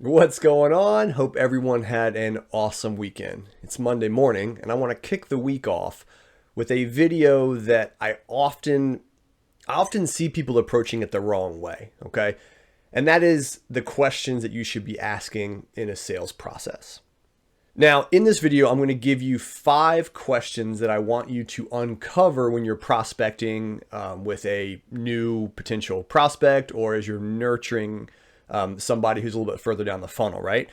What's going on? Hope everyone had an awesome weekend. It's Monday morning, and I want to kick the week off with a video that I often see people approaching it the wrong way, okay? And that is the questions that you should be asking in a sales process. Now, in this video, I'm going to give you 5 questions that I want you to uncover when you're prospecting with a new potential prospect or as you're nurturing somebody who's a little bit further down the funnel, right?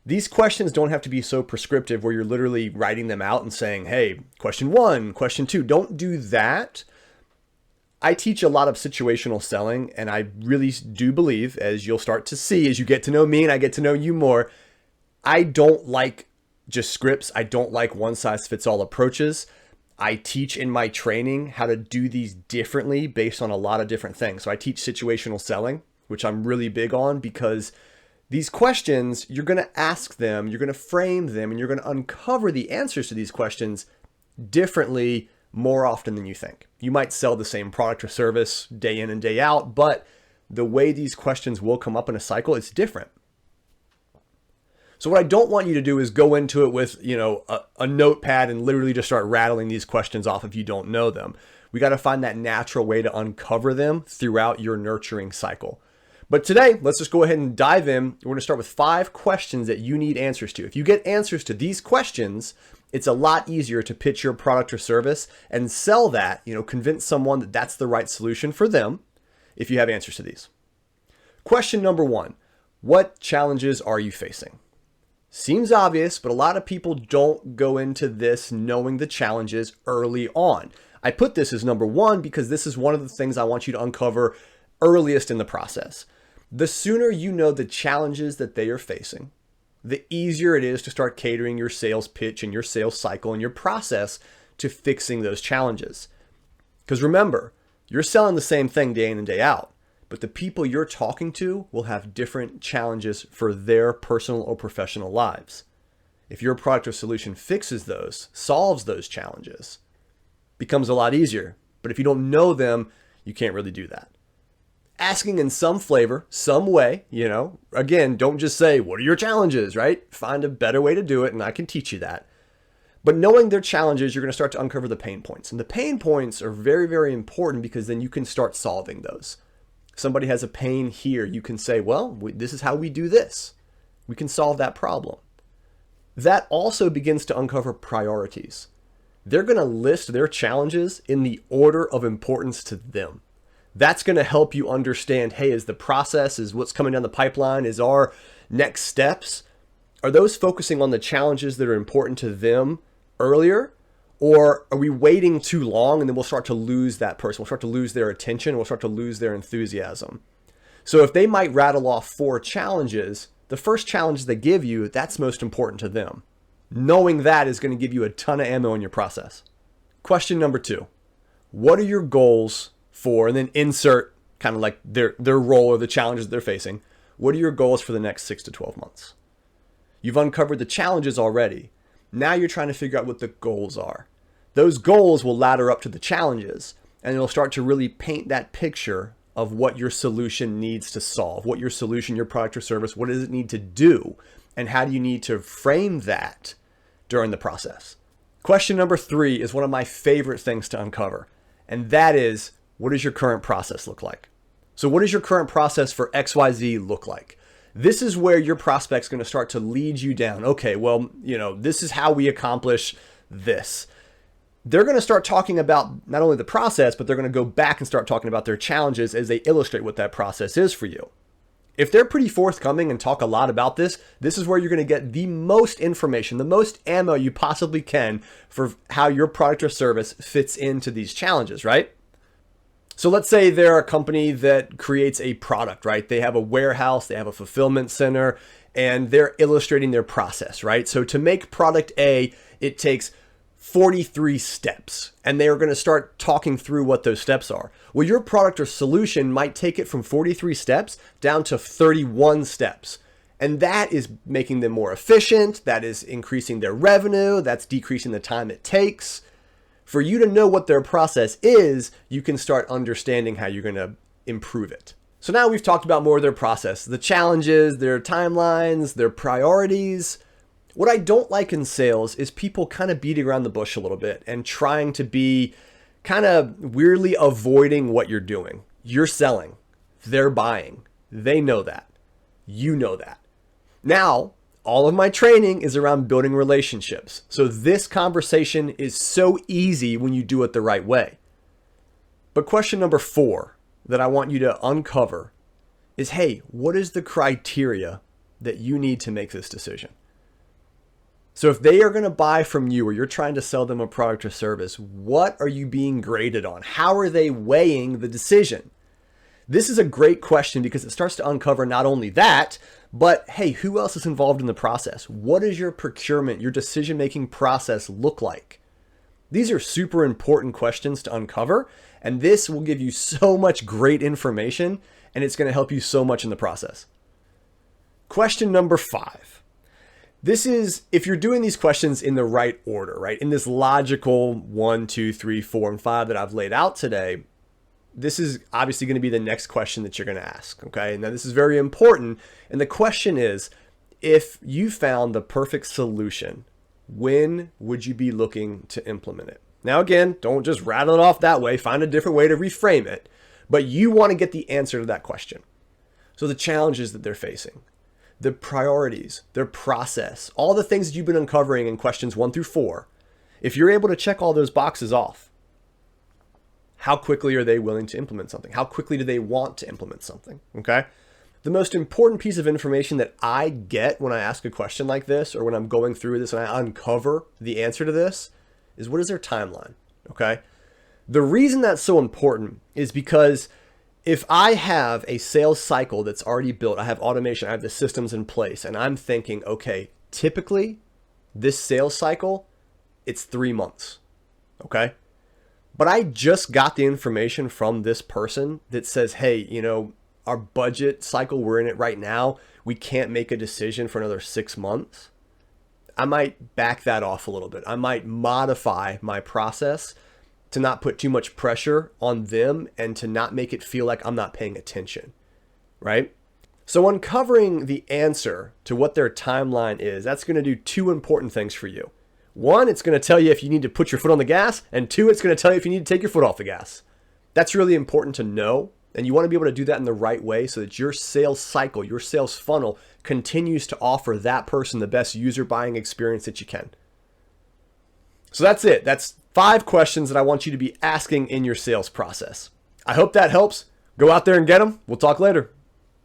These questions don't have to be so prescriptive where you're literally writing them out and saying, hey, question 1, question 2. Don't do that. I teach a lot of situational selling, and I really do believe, as you'll start to see as you get to know me and I get to know you more, I don't like just scripts. I don't like one-size-fits-all approaches. I teach in my training how to do these differently based on a lot of different things. So I teach situational selling, which I'm really big on, because these questions, you're going to ask them, you're going to frame them, and you're going to uncover the answers to these questions differently more often than you think. You might sell the same product or service day in and day out, but the way these questions will come up in a cycle, it's different. So what I don't want you to do is go into it with, a notepad and literally just start rattling these questions off if you don't know them. We got to find that natural way to uncover them throughout your nurturing cycle. But today, let's just go ahead and dive in. We're going to start with 5 questions that you need answers to. If you get answers to these questions, it's a lot easier to pitch your product or service and sell that, convince someone that that's the right solution for them if you have answers to these. Question number 1, what challenges are you facing? Seems obvious, but a lot of people don't go into this knowing the challenges early on. I put this as number 1 because this is one of the things I want you to uncover earliest in the process. The sooner you know the challenges that they are facing, the easier it is to start catering your sales pitch and your sales cycle and your process to fixing those challenges. Because remember, you're selling the same thing day in and day out, but the people you're talking to will have different challenges for their personal or professional lives. If your product or solution fixes those, solves those challenges, becomes a lot easier. But if you don't know them, you can't really do that. Asking in some flavor, some way, again, don't just say, what are your challenges, right? Find a better way to do it, and I can teach you that. But knowing their challenges, you're going to start to uncover the pain points. And the pain points are very, very important because then you can start solving those. Somebody has a pain here, you can say, well, this is how we do this. We can solve that problem. That also begins to uncover priorities. They're going to list their challenges in the order of importance to them. That's going to help you understand, hey, is the process, is what's coming down the pipeline, is our next steps, are those focusing on the challenges that are important to them earlier? Or are we waiting too long and then we'll start to lose that person? We'll start to lose their attention. We'll start to lose their enthusiasm. So if they might rattle off 4 challenges, the first challenge they give you, that's most important to them. Knowing that is going to give you a ton of ammo in your process. Question number 2, what are your goals for, and then insert kind of like their role or the challenges they're facing. What are your goals for the next 6 to 12 months? You've uncovered the challenges already. Now you're trying to figure out what the goals are. Those goals will ladder up to the challenges, and it'll start to really paint that picture of what your solution needs to solve, what your solution, your product or service, what does it need to do, and how do you need to frame that during the process. Question number 3 is one of my favorite things to uncover, and that is, what does your current process look like? So what does your current process for XYZ look like? This is where your prospect's going to start to lead you down. Okay, well, this is how we accomplish this. They're going to start talking about not only the process, but they're going to go back and start talking about their challenges as they illustrate what that process is for you. If they're pretty forthcoming and talk a lot about this, this is where you're going to get the most information, the most ammo you possibly can for how your product or service fits into these challenges, right? So let's say they're a company that creates a product, right? They have a warehouse, they have a fulfillment center, and they're illustrating their process, right? So to make product A, it takes 43 steps, and they are going to start talking through what those steps are. Well, your product or solution might take it from 43 steps down to 31 steps. And that is making them more efficient. That is increasing their revenue. That's decreasing the time it takes. For you to know what their process is, you can start understanding how you're going to improve it. So now we've talked about more of their process, the challenges, their timelines, their priorities. What I don't like in sales is people kind of beating around the bush a little bit and trying to be kind of weirdly avoiding what you're doing. You're selling, they're buying. They know that. You know that. Now, all of my training is around building relationships. So this conversation is so easy when you do it the right way. But question number 4 that I want you to uncover is, hey, what is the criteria that you need to make this decision? So if they are going to buy from you or you're trying to sell them a product or service, what are you being graded on? How are they weighing the decision? This is a great question because it starts to uncover not only that, but hey, who else is involved in the process? What does your procurement, your decision-making process look like? These are super important questions to uncover, and this will give you so much great information, and it's going to help you so much in the process. Question number 5. This is if you're doing these questions in the right order, right? In this logical 1, 2, 3, 4, and 5 that I've laid out today, this is obviously going to be the next question that you're going to ask, okay? Now, this is very important, and the question is, if you found the perfect solution, when would you be looking to implement it? Now, again, don't just rattle it off that way. Find a different way to reframe it, but you want to get the answer to that question. So the challenges that they're facing, the priorities, their process, all the things that you've been uncovering in questions 1 through 4, if you're able to check all those boxes off, how quickly are they willing to implement something? How quickly do they want to implement something? Okay. The most important piece of information that I get when I ask a question like this, or when I'm going through this and I uncover the answer to this, is what is their timeline? Okay. The reason that's so important is because if I have a sales cycle that's already built, I have automation, I have the systems in place, and I'm thinking, okay, typically this sales cycle, it's 3 months. Okay. But I just got the information from this person that says, hey, you know, our budget cycle, we're in it right now, we can't make a decision for another 6 months. I might back that off a little bit. I might modify my process to not put too much pressure on them and to not make it feel like I'm not paying attention, right? So uncovering the answer to what their timeline is, that's going to do 2 important things for you. 1, it's going to tell you if you need to put your foot on the gas, and 2, it's going to tell you if you need to take your foot off the gas. That's really important to know, and you want to be able to do that in the right way so that your sales cycle, your sales funnel continues to offer that person the best user buying experience that you can. So that's it. That's 5 questions that I want you to be asking in your sales process. I hope that helps. Go out there and get them. We'll talk later.